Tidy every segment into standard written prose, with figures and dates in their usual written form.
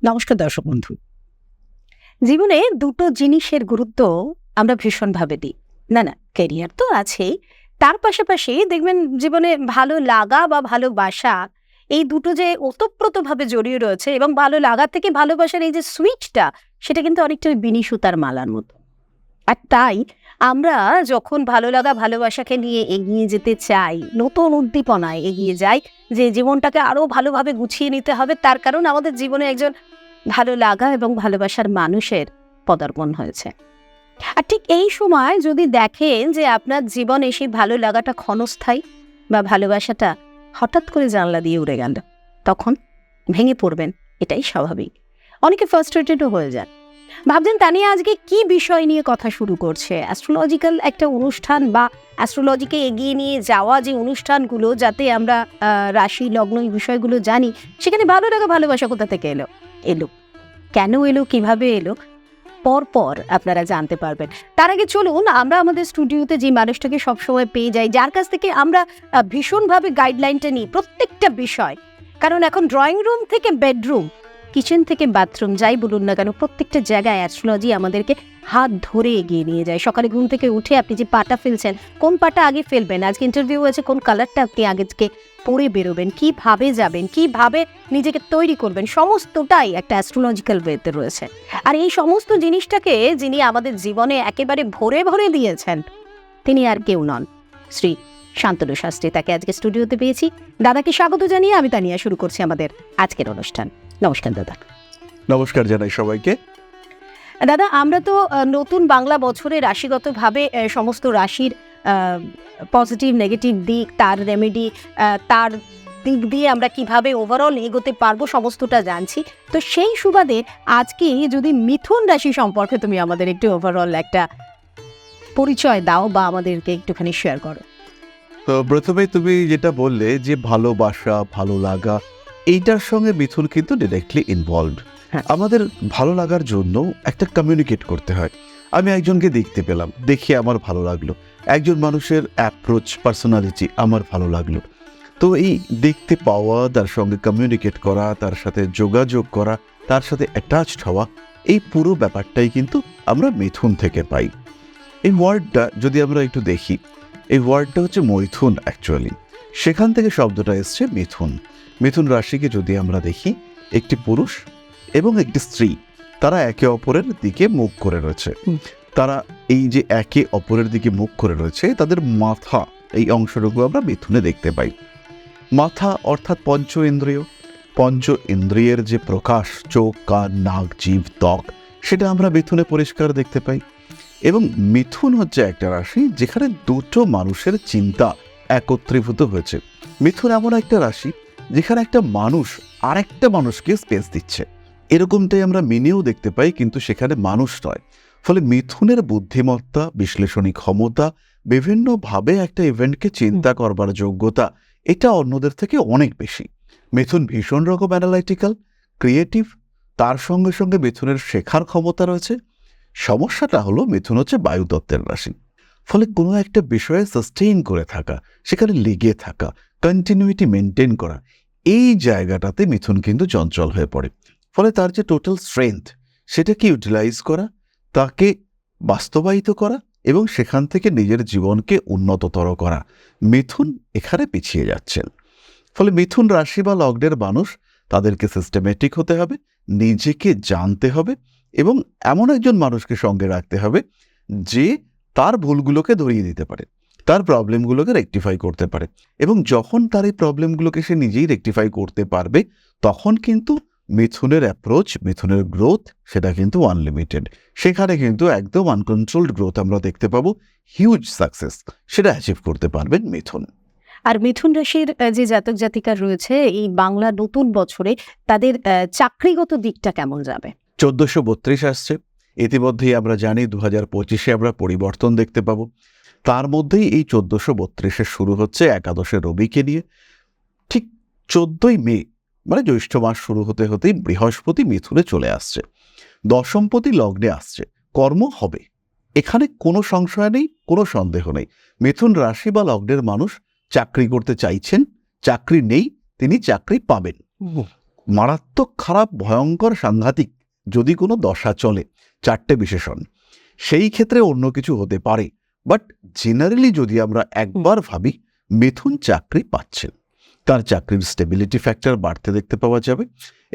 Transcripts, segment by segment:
নমস্কার দর্শক বন্ধু। জীবনে দুটো জিনিসের গুরুত্ব আমরা ভীষণভাবে দিই। না, ক্যারিয়ার তো আছেই, তার পাশাপাশি দেখবেন জীবনে ভালো লাগা বা ভালোবাসা, এই দুটো যে ওতপ্রোতভাবে জড়িয়ে রয়েছে এবং ভালো লাগা থেকে ভালোবাসার এই যে সুইচটা, সেটা কিন্তু অনেকটা ওই বিনি সুতার মালার মতো। আর তাই আমরা যখন ভালো লাগা ভালোবাসাকে নিয়ে এগিয়ে যেতে চাই, নতুন উদ্দীপনায় এগিয়ে যাই যে জীবনটাকে আরো ভালোভাবে গুছিয়ে নিতে হবে, তার কারণ আমাদের জীবনে একজন ভালো লাগা এবং ভালোবাসার মানুষের পদার্পণ হয়েছে। আর ঠিক এই সময় যদি দেখেন যে আপনার জীবনে সেই ভালো লাগাটা ক্ষণস্থায়ী বা ভালোবাসাটা হঠাৎ করে জানলা দিয়ে উড়ে গেল, তখন ভেঙে পড়বেন, এটাই স্বাভাবিক। অনেকে ফ্রাস্ট্রেটেডও হয়ে যান। ভাবছেন তানিয়া আজকে কি বিষয় নিয়ে কথা শুরু করছে, অ্যাস্ট্রোলজিক্যাল একটা অনুষ্ঠান বা অ্যাস্ট্রোলজিকে এগিয়ে নিয়ে যাওয়া যে অনুষ্ঠানগুলো, যাতে আমরা রাশি লগ্ন এই বিষয়গুলো জানি, সেখানে ভালো লাগা ভালোবাসা কোথা থেকে এলো, কেন এলো, কিভাবে এলো, পরপর আপনারা জানতে পারবেন। তার আগে চলুন আমরা আমাদের স্টুডিওতে যে মানুষটাকে সবসময় পেয়ে যাই, যার কাছ থেকে আমরা ভীষণভাবে গাইডলাইনটা নিই প্রত্যেকটা বিষয়। কারণ এখন ড্রয়িং রুম থেকে বেডরুম, কিচেন থেকে বাথরুম, যাই বলুন না কেন, প্রত্যেকটা জায়গায় অ্যাস্ট্রোলজি আমাদেরকে হাত ধরে এগিয়ে নিয়ে যায়। সকালে ঘুম থেকে উঠে আপনি যে পাটা ফেলছেন, কোন পাটা আগে ফেলবেন, আজকে ইন্টারভিউ আছে, কোন কালারটা আপনি আজকে পরে বেরোবেন, কিভাবে যাবেন, কিভাবে নিজেকে তৈরি করবেন, সমস্তটাই একটা অ্যাস্ট্রোলজিক্যাল ওয়েতে রয়েছে। আর এই সমস্ত জিনিসটাকে যিনি আমাদের জীবনে একেবারে ভরে ভরে দিয়েছেন, তিনি আর কেউ নন, শ্রী শান্তনু শাস্ত্রী। তাকে আজকে স্টুডিওতে পেয়েছি। দাদাকে স্বাগত জানিয়ে আমি তানিয়া শুরু করছি আমাদের আজকের অনুষ্ঠান। নমস্কার দাদা। নমস্কার জানাই সবাইকে। দাদা, আমরা তো নতুন বাংলা বছরে রাশিগতভাবে সমস্ত রাশির পজিটিভ নেগেটিভ দিক, তার রেমেডি, তার দিক দিয়ে আমরা কিভাবে ওভারঅল এগোতে পারবো সমস্তটা জানছি। তো সেই সুবাদে আজকে যদি মিথুন রাশি সম্পর্কে তুমি আমাদের একটু ওভারঅল একটা পরিচয় দাও বা আমাদেরকে একটুখানি শেয়ার করো। তো প্রথমে তুমি যেটা বললে যে ভালোবাসা, ভালো লাগা, এইটার সঙ্গে মিথুন কিন্তু ডিরেক্টলি ইনভলভড। আমাদের ভালো লাগার জন্য একটা কমিউনিকেট করতে হয়। আমি একজনকে দেখতে পেলাম, দেখে আমার ভালো লাগলো, একজন মানুষের অ্যাপ্রোচ, পার্সোনালিটি আমার ভালো লাগলো। তো এই দেখতে পাওয়া, তার সঙ্গে কমিউনিকেট করা, তার সাথে যোগাযোগ করা, তার সাথে অ্যাটাচড হওয়া, এই পুরো ব্যাপারটাই কিন্তু আমরা মিথুন থেকে পাই। এই ওয়ার্ডটা যদি আমরা একটু দেখি, এই ওয়ার্ডটা হচ্ছে মৈথুন অ্যাকচুয়ালি, সেখান থেকে শব্দটা এসছে মিথুন। মিথুন রাশিকে যদি আমরা দেখি, একটি পুরুষ এবং একটি স্ত্রী, তারা একে অপরের দিকে মুখ করে রয়েছে। তারা এই যে একে অপরের দিকে মুখ করে রয়েছে, তাদের মাথা, এই অংশটুকু আমরা মিথুনে দেখতে পাই। মাথা অর্থাৎ পঞ্চ ইন্দ্রিয়, পঞ্চ ইন্দ্রিয়ের যে প্রকাশ, চোখ, কান, নাক, জিভ, ত্বক, সেটা আমরা মিথুনে পরিষ্কার দেখতে পাই। এবং মিথুন হচ্ছে একটা রাশি যেখানে দুটো মানুষের চিন্তা একত্রীভূত হয়েছে। মিথুন এমন একটা রাশি যেখানে একটা মানুষ আরেকটা মানুষকে স্পেস দিচ্ছে, এরকমটাই আমরা মিনেও দেখতে পাই, কিন্তু সেখানে মানুষ নয়। ফলে মিথুনের বুদ্ধিমত্তা, বিশ্লেষণী ক্ষমতা, বিভিন্নভাবে একটা ইভেন্টকে চিন্তা করবার যোগ্যতা, এটা অন্যদের থেকে অনেক বেশি। মিথুন ভীষণ রকম অ্যানালাইটিক্যাল, ক্রিয়েটিভ, তার সঙ্গে সঙ্গে মিথুনের শেখার ক্ষমতা রয়েছে। সমস্যাটা হলো মিথুন হচ্ছে বায়ুতত্ত্বের রাশি। ফলে কোনো একটা বিষয়ে সাস্টেইন করে থাকা, সেখানে লেগে থাকা, কন্টিনিউইটি মেনটেন করা, এই জায়গাটাতে মিথুন কিন্তু চঞ্চল হয়ে পড়ে। ফলে তার যে টোটাল স্ট্রেংথ, সেটাকে ইউটিলাইজ করা, তাকে বাস্তবায়িত করা এবং সেখান থেকে নিজের জীবনকে উন্নততর করা, মিথুন এখানে পিছিয়ে যাচ্ছেন। ফলে মিথুন রাশি বা লগ্নের মানুষ, তাদেরকে সিস্টেমেটিক হতে হবে, নিজেকে জানতে হবে এবং এমন একজন মানুষকে সঙ্গে রাখতে হবে যে তার ভুলগুলোকে ধরিয়ে দিতে পারে, তার প্রবলেমগুলোকে রেকটিফাই করতে পারে। এবং যখন তার এই প্রবলেমগুলোকে সে নিজেই রেকটিফাই করতে পারবে, তখন কিন্তু মিথুনের অ্যাপ্রোচ, মিথুনের গ্রোথ, সেটা কিন্তু আনলিমিটেড। সেখানে কিন্তু একদম আনকন্ট্রোলড গ্রোথ আমরা দেখতে পাবো, হিউজ সাকসেস সেটা অ্যাচিভ করতে পারবেন মিথুন। আর মিথুন রাশির যে জাতক জাতিকা রয়েছে, এই বাংলা নতুন বছরে তাদের চাকরিগত দিকটা কেমন যাবে? 1432 আসছে, ইতিমধ্যেই আমরা জানি 2025-এ আমরা পরিবর্তন দেখতে পাবো। তার মধ্যেই এই 1432-এর শুরু হচ্ছে একাদশে রবিকে নিয়ে। ঠিক 14ই মে, মানে জ্যৈষ্ঠ মাস শুরু হতে হতেই বৃহস্পতি মিথুনে চলে আসছে, দশমপতি লগ্নে আসছে, কর্ম হবে, এখানে কোনো সংশয় নেই, কোনো সন্দেহ নেই। মিথুন রাশি বা লগ্নের মানুষ চাকরি করতে চাইছেন, চাকরি নেই, তিনি চাকরি পাবেন। মারাত্মক খারাপ, ভয়ঙ্কর, সাংঘাতিক যদি কোনো দশা চলে, 4টে বিশেষণ, সেই ক্ষেত্রে অন্য কিছু হতে পারে। বাট জেনারেলি যদি আমরা একবার ভাবি, মিথুন চাকরি পাচ্ছেন, তার চাকরির স্টেবিলিটি ফ্যাক্টর বাড়তে দেখতে পাওয়া যাবে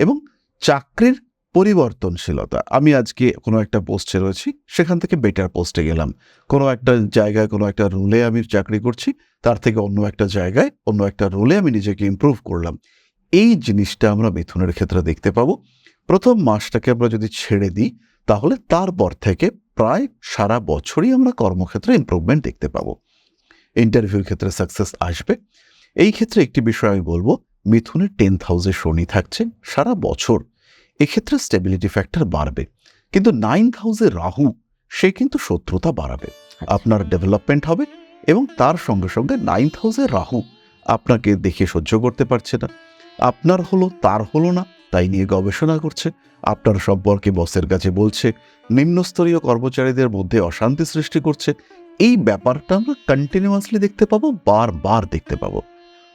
এবং চাকরির পরিবর্তনশীলতা। আমি আজকে কোনো একটা পোস্টে রয়েছি, সেখান থেকে বেটার পোস্টে গেলাম, কোনো একটা জায়গায় কোনো একটা রোলে আমি চাকরি করছি, তার থেকে অন্য একটা জায়গায় অন্য একটা রোলে আমি নিজেকে ইমপ্রুভ করলাম। এই জিনিসটা আমরা মিথুনের ক্ষেত্রে দেখতে পাবো। প্রথম মাসটাকে আমরা যদি ছেড়ে দিই, তাহলে তারপর থেকে প্রায় সারা বছরই আমরা কর্মক্ষেত্রে ইমপ্রুভমেন্ট দেখতে পাবো। ইন্টারভিউর ক্ষেত্রে সাকসেস আসবে। এই ক্ষেত্রে একটি বিষয় আমি বলবো, মিথুনের 10th হাউসে শনি থাকছে সারা বছর, এক্ষেত্রে স্টেবিলিটি ফ্যাক্টর বাড়বে। কিন্তু 9th হাউসে রাহু, সে কিন্তু শত্রুতা বাড়াবে, আপনার ডেভেলপমেন্ট হবে এবং তার সঙ্গে সঙ্গে 9th হাউসে রাহু আপনাকে দেখে সহ্য করতে পারছে না, আপনার হলো তার হলো না, তাই নিয়ে গবেষণা করছে, আপনার সম্পর্কে বসের কাছে বলছে, নিম্নস্তরীয় কর্মচারীদের মধ্যে অশান্তি সৃষ্টি করছে। এই ব্যাপারটা আমরা কন্টিনিউয়াসলি দেখতে পাবো, বারবার দেখতে পাবো।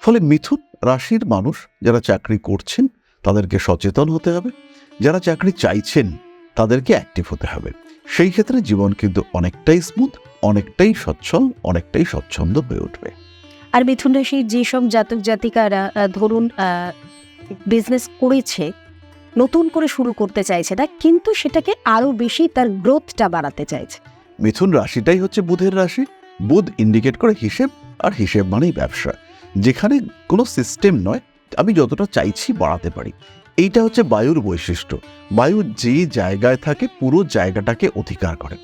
ফলে মিথুন রাশির মানুষ যারা চাকরি করছেন তাদেরকে সচেতন হতে হবে, যারা চাকরি চাইছেন তাদেরকে অ্যাক্টিভ হতে হবে। সেই ক্ষেত্রে জীবন কিন্তু অনেকটাই স্মুথ, অনেকটাই সচ্ছল, অনেকটাই স্বচ্ছন্দ হয়ে উঠবে। আর মিথুন রাশির যেসব জাতক জাতিকারা ধরুন বিজনেস করেছে, নতুন করে শুরু করতে চাইছে না, কিন্তু সেটাকে আরো বেশি তার গ্রোথটা বাড়াতে চাইছে, মিথুন রাশিটাই হচ্ছে বুধের রাশি। বুধ ইন্ডিকেট করে হিসেব, আর হিসেব মানেই ব্যবসা, যেখানে কোনো সিস্টেম নয়, আমি যতটা চাইছি বাড়াতে পারি। এইটা হচ্ছে বায়ুর বৈশিষ্ট্য। বায়ু যে জায়গায় থাকে পুরো জায়গাটাকে অধিকার করে।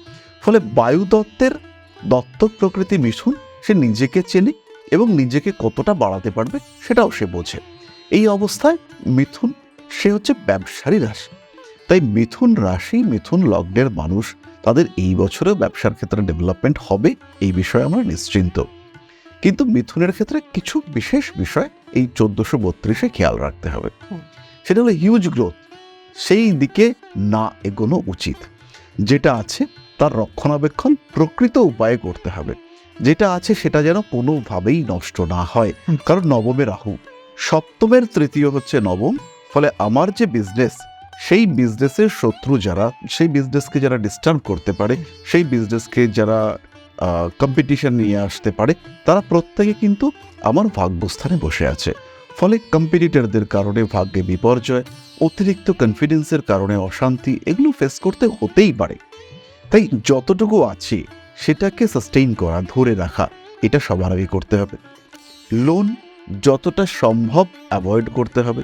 ফলে বায়ু দত্তের দত্তক প্রকৃতি মিথুন, সে নিজেকে চেনে এবং নিজেকে কতটা বাড়াতে পারবে সেটাও সে বোঝে। এই অবস্থায় মিথুন, সে হচ্ছে ব্যবসারই রাশি। তাই মিথুন রাশি, মিথুন লগ্নের মানুষ, তাদের এই বছরেও ব্যবসার ক্ষেত্রে ডেভেলপমেন্ট হবে, এই বিষয়ে আমরা নিশ্চিন্ত। কিন্তু মিথুনের ক্ষেত্রে কিছু বিশেষ বিষয় এই 1432-এ খেয়াল রাখতে হবে। সেটা হলো হিউজ গ্রোথ, সেই দিকে না এগোনো উচিত। যেটা আছে তার রক্ষণাবেক্ষণ প্রকৃত উপায়ে করতে হবে, যেটা আছে সেটা যেন কোনোভাবেই নষ্ট না হয়। কারণ নবমে রাহু, সপ্তমের তৃতীয় হচ্ছে নবম। ফলে আমার যে বিজনেস, সেই বিজনেসের শত্রু যারা, সেই বিজনেসকে যারা ডিস্টার্ব করতে পারে, সেই বিজনেসকে যারা কম্পিটিশন নিয়ে আসতে পারে, তারা প্রত্যেকে কিন্তু আমার ভাগ্যস্থানে বসে আছে। ফলে কম্পিটিটরদের কারণে ভাগ্যে বিপর্যয়, অতিরিক্ত কনফিডেন্সের কারণে অশান্তি, এগুলো ফেস করতে হতেই পারে। তাই যতটুকু আছে সেটাকে সাস্টেইন করা, ধরে রাখা, এটা সবার আগে করতে হবে। লোন যতটা সম্ভব অ্যাভয়েড করতে হবে।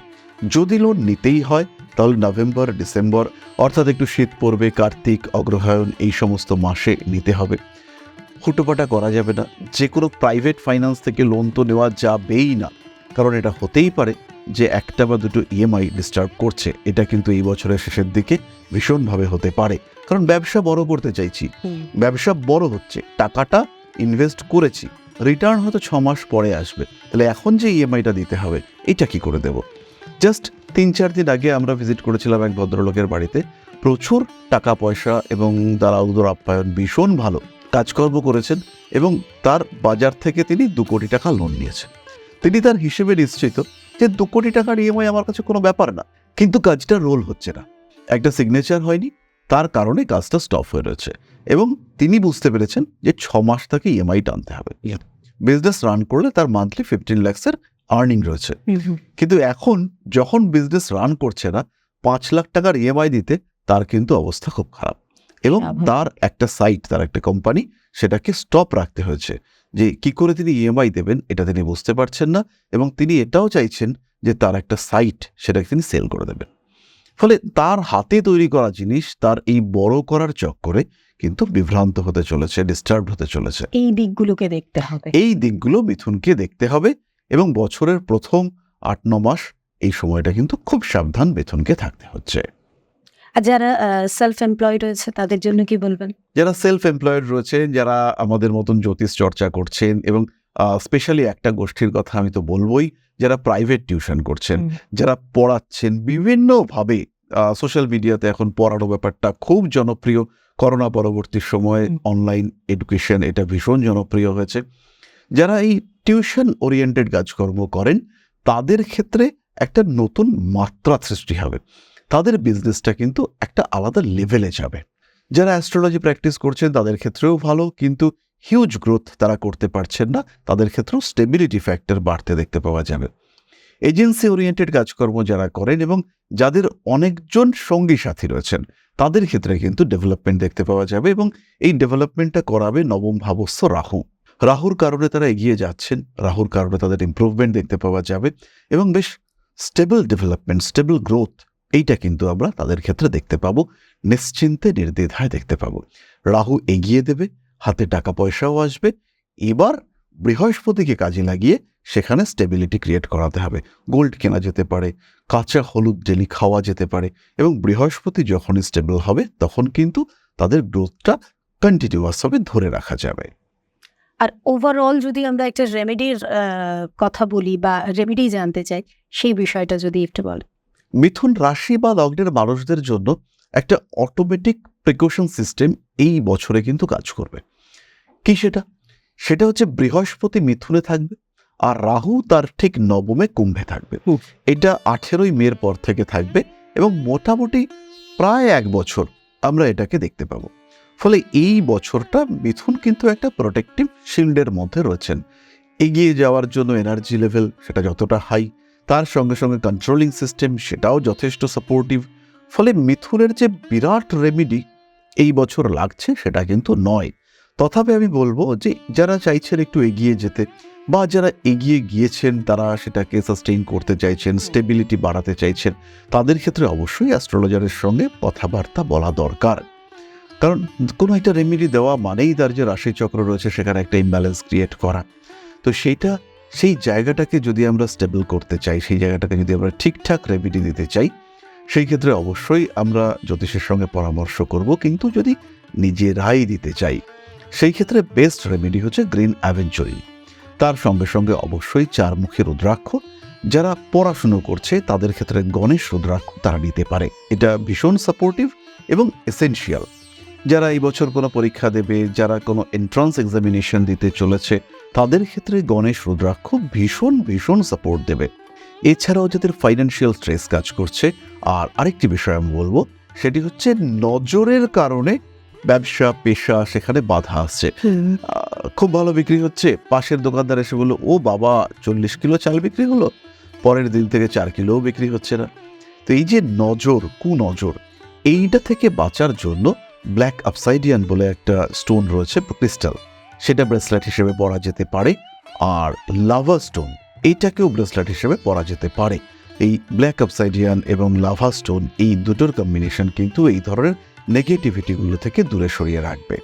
যদি লোন নিতেই হয় তাহলে নভেম্বর, ডিসেম্বর, অর্থাৎ একটু শীত পড়বে, কার্তিক, অগ্রহায়ণ, এই সমস্ত মাসে নিতে হবে। হুটোপাটা করা যাবে না। যে কোনো প্রাইভেট ফাইন্যান্স থেকে লোন তো নেওয়া যাবেই না, কারণ এটা হতেই পারে যে একটা বা দুটো ইএমআই ডিস্টার্ব করছে। এটা কিন্তু এই বছরের শেষের দিকে ভীষণভাবে হতে পারে, কারণ ব্যবসা বড় করতে চাইছি, ব্যবসা বড় হচ্ছে, টাকাটা ইনভেস্ট করেছি, রিটার্ন হয়তো 6 মাস পরে আসবে, তাহলে এখন যে ইএমআইটা দিতে হবে এটা কি করে দেব? জাস্ট 3-4 দিন আগে আমরা ভিজিট করেছিলাম এক ভদ্রলোকের বাড়িতে। প্রচুর টাকা পয়সা এবং তার উদর আপ্যায়ন, ভীষণ ভালো কাজকর্ম করেছেন এবং তার বাজার থেকে তিনি 2 কোটি টাকা লোন নিয়েছেন। তিনি তার হিসেবে নিশ্চিত যে 2 কোটি টাকার ইএমআই আমার কাছে কোনো ব্যাপার না, কিন্তু কাজটা রোল হচ্ছে না, একটা সিগনেচার হয়নি, তার কারণে কাজটা স্টপ হয়ে রয়েছে এবং তিনি বুঝতে পেরেছেন যে 6 মাস তাকে ইএমআই টানতে হবে। বিজনেস রান করলে তার মান্থলি 15 লাখসের আর্নিং রয়েছে, কিন্তু এখন যখন বিজনেস রান করছে না, 5 লাখ টাকার ইএমআই দিতে তার কিন্তু অবস্থা খুব খারাপ এবং তার একটা সাইট, তার একটা কোম্পানি, সেটাকে স্টপ রাখতে হয়েছে। যে কি করে তিনি ইএমআই দেবেন এটা তিনি বুঝতে পারছেন না এবং তিনি এটাও চাইছেন যে তার একটা সাইট, সেটাকে তিনি সেল করে দেবেন। ফলে তার হাতে তৈরি করা জিনিস তার এই বড় করার চক্করে কিন্তু বিভ্রান্ত হতে চলেছে, ডিস্টার্ব হতে চলেছে। এই দিকগুলোকে দেখতে হবে, এই দিকগুলো মিথুনকে দেখতে হবে এবং বছরের প্রথম 8-9 মাস এই সময়টা কিন্তু খুব সাবধান মিথুনকে থাকতে হচ্ছে। আর যারা সেলফ এমপ্লয়েড রয়েছে তাদের জন্য কি বলবেন? যারা সেলফ এমপ্লয়েড রয়েছে, যারা আমাদের মতন জ্যোতিষ চর্চা করছেন এবং স্পেশালি একটা গোষ্ঠীর কথা আমি তো বলবোই, যারা প্রাইভেট টিউশন করছেন, যারা পড়াচ্ছেন বিভিন্নভাবে, সোশ্যাল মিডিয়াতে এখন পড়ানো ব্যাপারটা খুব জনপ্রিয়। করোনা পরবর্তী সময়ে অনলাইন এডুকেশন এটা ভীষণ জনপ্রিয় হয়েছে। যারা এই টিউশন ওরিয়েন্টেড কাজকর্ম করেন তাদের ক্ষেত্রে একটা নতুন মাত্রা সৃষ্টি হবে, তাদের বিজনেসটা কিন্তু একটা আলাদা লেভেলে যাবে। যারা অ্যাস্ট্রোলজি প্র্যাকটিস করছেন তাদের ক্ষেত্রেও ভালো, কিন্তু হিউজ গ্রোথ তারা করতে পারছেন না, তাদের ক্ষেত্রেও স্টেবিলিটি ফ্যাক্টর বাড়তে দেখতে পাওয়া যাবে। এজেন্সি ওরিয়েন্টেড কাজকর্ম যারা করেন এবং যাদের অনেকজন সঙ্গী সাথী রয়েছেন, তাদের ক্ষেত্রে কিন্তু ডেভেলপমেন্ট দেখতে পাওয়া যাবে, এবং এই ডেভেলপমেন্টটা করাবে নবম ভাবস্থ রাহু। রাহুর কারণে তারা এগিয়ে যাচ্ছেন, রাহুর কারণে তাদের ইমপ্রুভমেন্ট দেখতে পাওয়া যাবে, এবং বেশ স্টেবল ডেভেলপমেন্ট, স্টেবল গ্রোথ, এইটা কিন্তু আমরা তাদের ক্ষেত্রে দেখতে পাবো, নিশ্চিন্তে নির্দ্বিধায় দেখতে পাবো। রাহু এগিয়ে দেবে, হাতে টাকা পয়সাও আসবে। এবার বৃহস্পতিকে কাজে লাগিয়ে সেখানে স্টেবিলিটি ক্রিয়েট করাতে হবে। গোল্ড কেনা যেতে পারে, কাঁচা হলুদ ডেলি খাওয়া যেতে পারে, এবং বৃহস্পতি যখনই স্টেবল হবে তখন কিন্তু তাদের গ্রোথটা কন্টিনিউয়াসভাবে ধরে রাখা যাবে। আর ওভারঅল যদি আমরা একটা রেমেডির কথা বলি বা রেমেডি জানতে চাই, সেই বিষয়টা যদি একটু বল। মিথুন রাশি বা লগ্নের মানুষদের জন্য একটা অটোমেটিক প্রিকশন সিস্টেম এই বছরে কিন্তু কাজ করবে। কি সেটা? সেটা হচ্ছে বৃহস্পতি মিথুনে থাকবে আর রাহু তার ঠিক নবমে কুম্ভে থাকবে। এটা 18ই মের পর থেকে থাকবে, এবং মোটামুটি প্রায় 1 বছর আমরা এটাকে দেখতে পাবো। ফলে এই বছরটা মিথুন কিন্তু একটা প্রোটেক্টিভ শিল্ডের মধ্যে রয়েছেন। এগিয়ে যাওয়ার জন্য এনার্জি লেভেল সেটা যতটা হাই, তার সঙ্গে সঙ্গে কন্ট্রোলিং সিস্টেম সেটাও যথেষ্ট সাপোর্টিভ। ফলে মিথুনের যে বিরাট রেমিডি এই বছর লাগছে সেটা কিন্তু নয়। তথাপি আমি বলবো যে যারা চাইছেন একটু এগিয়ে যেতে, বা যারা এগিয়ে গিয়েছেন তারা সেটাকে সাস্টেইন করতে চাইছেন, স্টেবিলিটি বাড়াতে চাইছেন, তাদের ক্ষেত্রে অবশ্যই অ্যাস্ট্রোলজারের সঙ্গে কথাবার্তা বলা দরকার। কারণ কোনো একটা রেমেডি দেওয়া মানেই তার যে রাশিচক্র রয়েছে সেখানে একটা ইমব্যালেন্স ক্রিয়েট করা। তো সেই জায়গাটাকে যদি আমরা স্টেবল করতে চাই, সেই জায়গাটাকে যদি আমরা ঠিকঠাক রেমেডি দিতে চাই, সেই ক্ষেত্রে অবশ্যই আমরা জ্যোতিষের সঙ্গে পরামর্শ করব। কিন্তু যদি নিজেরাই দিতে চাই, সেই ক্ষেত্রে বেস্ট রেমেডি হচ্ছে গ্রিন অ্যাভেঞ্জরি। তার সঙ্গে সঙ্গে অবশ্যই 4 মুখী রুদ্রাক্ষ। যারা পড়াশুনো করছে তাদের ক্ষেত্রে গণেশ রুদ্রাক্ষ তারা নিতে পারে, এটা ভীষণ সাপোর্টিভ এবং এসেনশিয়াল। যারা এই বছর কোনো পরীক্ষা দেবে, যারা কোনো এন্ট্রান্স এক্সামিনেশন দিতে চলেছে, তাদের ক্ষেত্রে গণেশ রুদ্রাক্ষ ভীষণ ভীষণ সাপোর্ট দেবে। এছাড়াও যাদের ফাইন্যান্সিয়াল স্ট্রেস কাজ করছে, আর আরেকটি বিষয় আমি বলবো, সেটি হচ্ছে নজরের কারণে ব্যবসা পেশা সেখানে বাধা আসছে। খুব ভালো বিক্রি হচ্ছে, পাশের দোকানদার এসে বললো, ও বাবা 40 কিলো চাল বিক্রি হলো, পরের দিন থেকে 4 কিলোও বিক্রি হচ্ছে না। তো এই যে নজর, কুনজর, এইটা থেকে বাঁচার জন্য ব্ল্যাক আপসাইডিয়ান বলে একটা স্টোন রয়েছে, ক্রিস্টাল, সেটা ব্রেসলেট হিসেবে পরা যেতে পারে। আর লাভা স্টোন, এইটাকেও ব্রেসলেট হিসেবে পরা যেতে পারে। এই ব্ল্যাক আপসাইডিয়ান এবং লাভা স্টোন, এই দুটোর কম্বিনেশন কিন্তু এই ধরনের নেগেটিভিটিগুলো থেকে দূরে সরিয়ে রাখবে।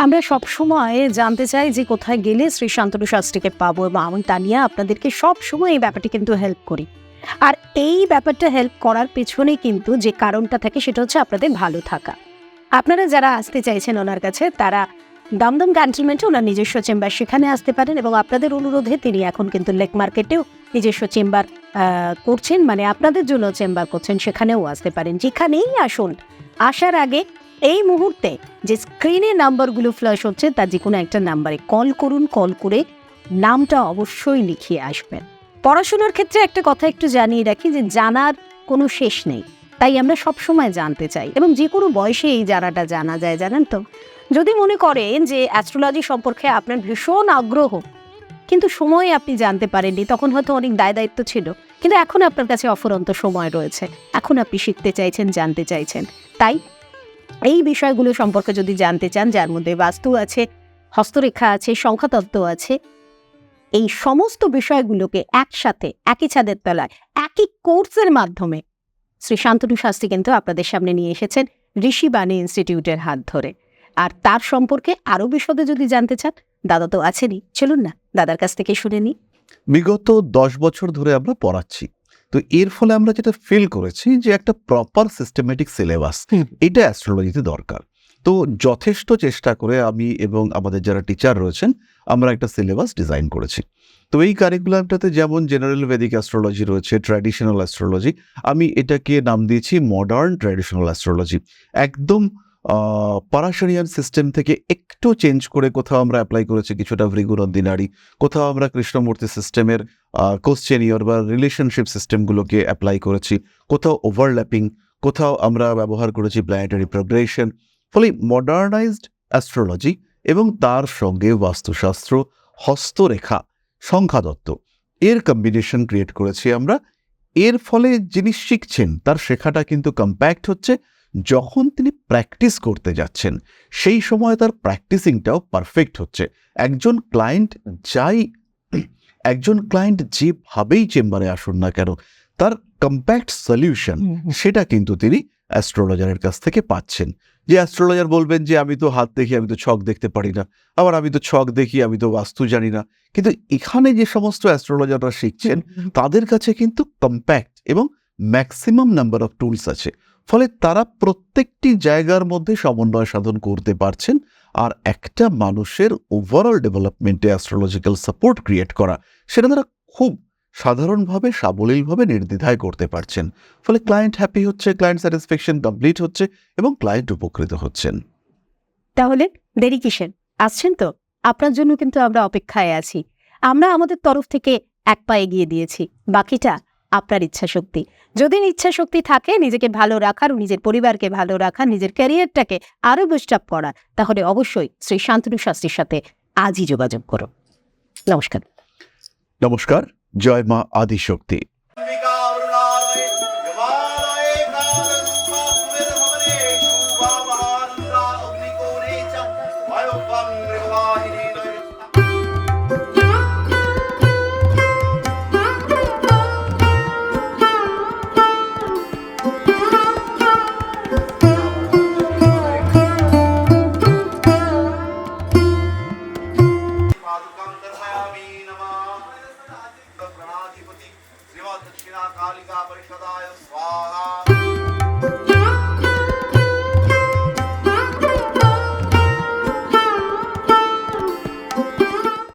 আমরা সবসময় জানতে চাই যে কোথায় গেলে শ্রী শান্তনু শাস্ত্রীকে পাবো, এবং আমি তা নিয়ে আপনাদেরকে সবসময় এই ব্যাপারটি কিন্তু হেল্প করি। আর এই ব্যাপারটা হেল্প করার পেছনে কিন্তু যে কারণটা থাকে সেটা হচ্ছে আপনাদের ভালো থাকা। আপনারা যারা আসতে চাইছেন ওনার কাছে, তারা দমদম ক্যান্টনমেন্টে ওনার নিজস্ব চেম্বার, সেখানে আসতে পারেন। এবং আপনাদের অনুরোধে তিনি এখন কিন্তু লেক মার্কেটেও নিজস্ব চেম্বার করছেন, মানে আপনাদের জন্য চেম্বার করছেন, সেখানেও আসতে পারেন। যেখানেই আসুন, আসার আগে এই মুহূর্তে যে স্ক্রিনে নাম্বারগুলো ফ্ল্যাশ হচ্ছে তার যে কোনো একটা নাম্বারে কল করুন, কল করে নামটা অবশ্যই লিখিয়ে আসবেন। পড়াশোনার ক্ষেত্রে একটা কথা একটু জানিয়ে রাখি যে জানার কোনো শেষ নেই, তাই আমরা সবসময় জানতে চাই, এবং যে কোনো বয়সে এই জানাটা জানা যায়, জানেন তো। যদি মনে করেন যে অ্যাস্ট্রোলজি সম্পর্কে আপনার ভীষণ আগ্রহ, কিন্তু সময় আপনি জানতে পারেননি, তখন হয়তো অনেক দায়িত্ব ছিল, কিন্তু এখন আপনার কাছে অফুরন্ত সময় রয়েছে, এখন আপনি শিখতে চাইছেন, জানতে চাইছেন, তাই এই বিষয়গুলো সম্পর্কে যদি জানতে চান, যার মধ্যে বাস্তু আছে, হস্তরেখা আছে, সংখ্যাতত্ত্ব আছে, এই সমস্ত বিষয়গুলোকে একসাথে একই ছাদের তলায় একই কোর্সের মাধ্যমে শ্রী শান্তনু শাস্ত্রী কিন্তু আপনাদের সামনে নিয়ে এসেছেন ঋষিবাণী ইনস্টিটিউটের হাত ধরে। আর তার সম্পর্কে আরও বিশদে যদি জানতে চান, দাদা তো আছেনই, চলুন না দাদার কাছ থেকে শুনে নিই। বিগত 10 বছর ধরে আমরা পড়াচ্ছি, তো এর ফলে আমরা যেটা ফিল করেছি যে একটা প্রপার সিস্টেমেটিক সিলেবাস, এটা অ্যাস্ট্রোলজিতে দরকার। তো যথেষ্ট চেষ্টা করে আমি এবং আমাদের যারা টিচার রয়েছেন, আমরা একটা সিলেবাস ডিজাইন করেছি। তো এই কারিকুলামটাতে যেমন জেনারেল ভেদিক অ্যাস্ট্রোলজি রয়েছে, ট্র্যাডিশনাল অ্যাস্ট্রোলজি, আমি এটাকে নাম দিয়েছি মডার্ন ট্র্যাডিশনাল অ্যাস্ট্রোলজি। একদম পারাশারিয়ান সিস্টেম থেকে একটু চেঞ্জ করে কোথাও আমরা অ্যাপ্লাই করেছি কিছুটা ভৃগুনন্দিনারি, কোথাও আমরা কৃষ্ণমূর্তি সিস্টেমের কোশ্চেনিয়র বা রিলেশনশিপ সিস্টেমগুলোকে অ্যাপ্লাই করেছি, কোথাও ওভারল্যাপিং, কোথাও আমরা ব্যবহার করেছি প্ল্যানেটারি প্রোগ্রেশন। ফলে মডার্নাইজড অ্যাস্ট্রোলজি এবং তার সঙ্গে বাস্তুশাস্ত্র, হস্তরেখা, সংখ্যাতত্ত্ব এর কম্বিনেশন ক্রিয়েট করেছি আমরা। এর ফলে যিনি শিখছেন তার শেখাটা কিন্তু কম্প্যাক্ট হচ্ছে। যখন তিনি প্র্যাকটিস করতে যাচ্ছেন সেই সময় তার প্র্যাকটিসিংটাও পারফেক্ট হচ্ছে। একজন ক্লায়েন্ট যেভাবেই চেম্বারে আসুন না কেন, তার কম্প্যাক্ট সলিউশন সেটা কিন্তু তিনি অ্যাস্ট্রোলজারের কাছ থেকে পাচ্ছেন। যে অ্যাস্ট্রোলজার বলবেন যে আমি তো হাত দেখি, আমি তো ছক দেখতে পারি না, আবার আমি তো ছক দেখি, আমি তো বাস্তু জানি না। কিন্তু এখানে যে সমস্ত অ্যাস্ট্রোলজাররা শিখছেন তাদের কাছে কিন্তু কম্প্যাক্ট এবং ম্যাক্সিমাম নাম্বার অফ টুলস আছে। ফলে তারা প্রত্যেকটি জায়গার মধ্যে সমন্বয় সাধন করতে পারছেন। আর একটা মানুষের ওভারঅল ডেভেলপমেন্টে অ্যাস্ট্রোলজিক্যাল সাপোর্ট ক্রিয়েট করা, সেটা তারা খুব সাধারণভাবে সাবলীলভাবে নির্দ্বিধায় করতে পারছেন। ফলে ক্লায়েন্ট হ্যাপি হচ্ছে, ক্লায়েন্ট স্যাটিসফ্যাকশন কমপ্লিট হচ্ছে এবং ক্লায়েন্ট উপকৃত হচ্ছেন। তাহলে দেরি কিসের? আসছেন তো? আপনার জন্য কিন্তু আমরা অপেক্ষায় আছি। আমরা আমাদের তরফ থেকে এক পা এগিয়ে দিয়েছি, বাকিটা আপনার ইচ্ছা শক্তি। যদি ইচ্ছা শক্তি থাকে নিজেকে ভালো রাখার, নিজের পরিবারকে ভালো রাখার, নিজের ক্যারিয়ারটাকে আরো বুস্ট আপ করার, তাহলে অবশ্যই শ্রী শান্তনু শাস্ত্রীর সাথে আজই যোগাযোগ করুন। নমস্কার। নমস্কার। জয় মা আদিশক্তি। प्रणाधिपति श्रीमद् दक्षिणा कालिका परिषदाय स्वाहा।